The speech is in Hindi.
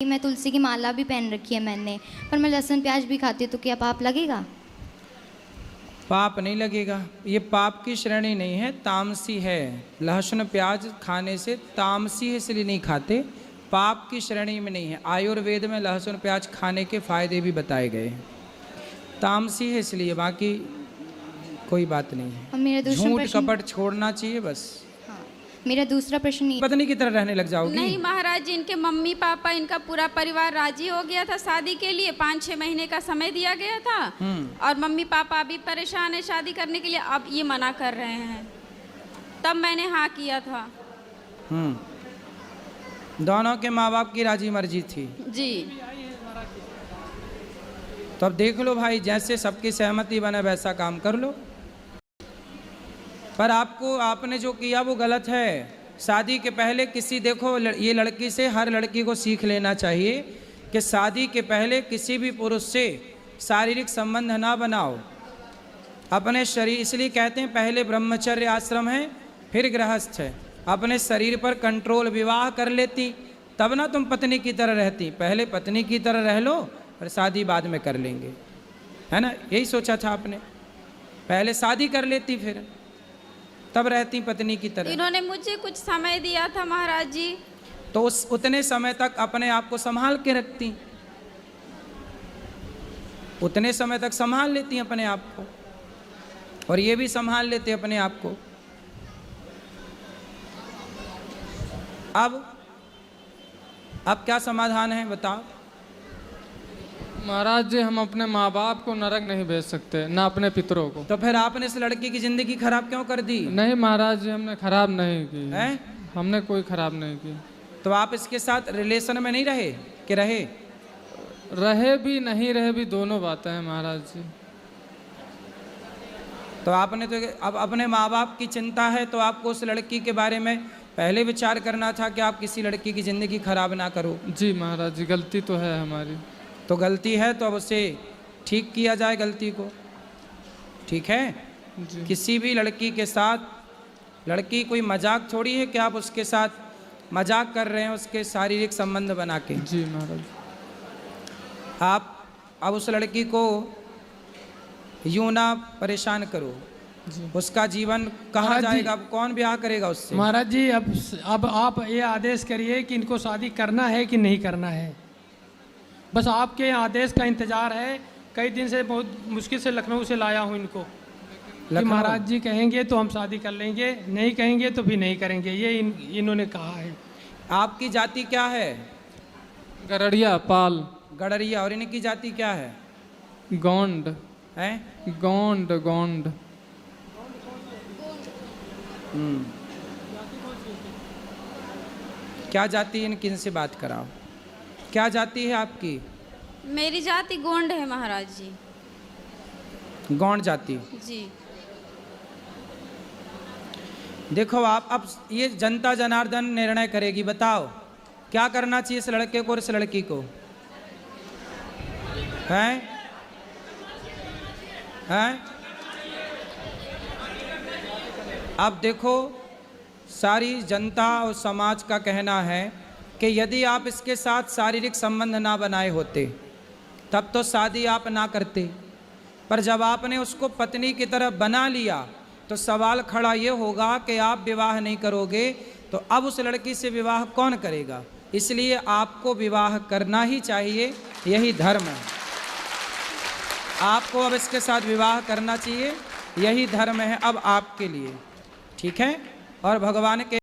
मैं तुलसी की माला भी पहन रखी है मैंने, पर मैं लहसुन प्याज भी खाती हूँ, तो क्या पाप लगेगा? पाप नहीं लगेगा। ये पाप की श्रेणी नहीं है, तामसी है। लहसुन प्याज खाने से तामसी है, इसलिए नहीं खाते, पाप की श्रेणी में नहीं है। आयुर्वेद में लहसुन प्याज खाने के फायदे भी बताए गए हैं। तामसी है इसलिए, बाकी कोई बात नहीं है। झूठ कपट छोड़ना चाहिए बस। मेरा दूसरा प्रश्न पत्नी की तरह रहने लग जाओगी? नहीं महाराज जी, इनके मम्मी पापा, इनका पूरा परिवार राजी हो गया था शादी के लिए। 5-6 महीने का समय दिया गया था और मम्मी पापा अभी परेशान है शादी करने के लिए, अब ये मना कर रहे हैं। तब मैंने हाँ किया था। दोनों के माँ बाप की राजी मर्जी थी जी। तो अब देख लो भाई, जैसे सबकी सहमति बने वैसा काम कर लो। पर आपने जो किया वो गलत है। शादी के पहले किसी, देखो ये लड़की से, हर लड़की को सीख लेना चाहिए कि शादी के पहले किसी भी पुरुष से शारीरिक संबंध ना बनाओ। अपने शरीर, इसलिए कहते हैं पहले ब्रह्मचर्य आश्रम है फिर गृहस्थ है। अपने शरीर पर कंट्रोल विवाह कर लेती तब ना तुम पत्नी की तरह रहती। पहले पत्नी की तरह रह लो और शादी बाद में कर लेंगे, है ना? यही सोचा था आपने, पहले शादी कर लेती फिर तब रहती पत्नी की तरह। इन्होंने मुझे कुछ समय दिया था महाराज जी, तो उतने समय तक अपने आप को संभाल के रखती, उतने समय तक संभाल लेती अपने आप को, और ये भी संभाल लेते अपने आप को। अब क्या समाधान है बताओ? महाराज जी, हम अपने माँ बाप को नरक नहीं भेज सकते, ना अपने पितरों को। तो फिर आपने इस लड़की की जिंदगी खराब क्यों कर दी? नहीं महाराज जी, हमने खराब नहीं की है? हमने कोई खराब नहीं की। तो आप इसके साथ रिलेशन में नहीं रहे कि रहे? रहे भी नहीं रहे भी, दोनों बातें हैं महाराज जी। तो आपने तो अब अपने माँ बाप की चिंता है, तो आपको उस लड़की के बारे में पहले विचार करना था कि आप किसी लड़की की ज़िंदगी खराब ना करो। जी महाराज जी, गलती तो है हमारी। तो गलती है तो अब उसे ठीक किया जाए गलती को, ठीक है जी। किसी भी लड़की के साथ, लड़की कोई मजाक थोड़ी है कि आप उसके साथ मजाक कर रहे हैं उसके शारीरिक संबंध बना के। जी महाराज। आप अब उस लड़की को यूं ना परेशान करो। उसका जीवन कहाँ जाएगा? अब कौन ब्याह करेगा उससे? महाराज जी, अब आप ये आदेश करिए कि इनको शादी करना है कि नहीं करना है। बस आपके आदेश का इंतजार है। कई दिन से बहुत मुश्किल से लखनऊ से लाया हूँ इनको, कि महाराज जी कहेंगे तो हम शादी कर लेंगे, नहीं कहेंगे तो भी नहीं करेंगे, ये इन्होंने कहा है। आपकी जाति क्या है? गड़रिया पाल। गड़रिया। और इनकी जाति क्या है? गोंड है? गोंड गोंड। क्या जाति? इनकी इनसे बात कराओ। क्या जाति है आपकी? मेरी जाति गोंड है महाराज जी। गौंड जाति? जी। देखो आप, अब ये जनता जनार्दन निर्णय करेगी। बताओ क्या करना चाहिए इस लड़के को और इस लड़की को? हैं? अब देखो, सारी जनता और समाज का कहना है कि यदि आप इसके साथ शारीरिक संबंध ना बनाए होते तब तो शादी आप ना करते, पर जब आपने उसको पत्नी की तरह बना लिया तो सवाल खड़ा ये होगा कि आप विवाह नहीं करोगे तो अब उस लड़की से विवाह कौन करेगा? इसलिए आपको विवाह करना ही चाहिए, यही धर्म है। आपको अब इसके साथ विवाह करना चाहिए, यही धर्म है अब आपके लिए, ठीक है? और भगवान के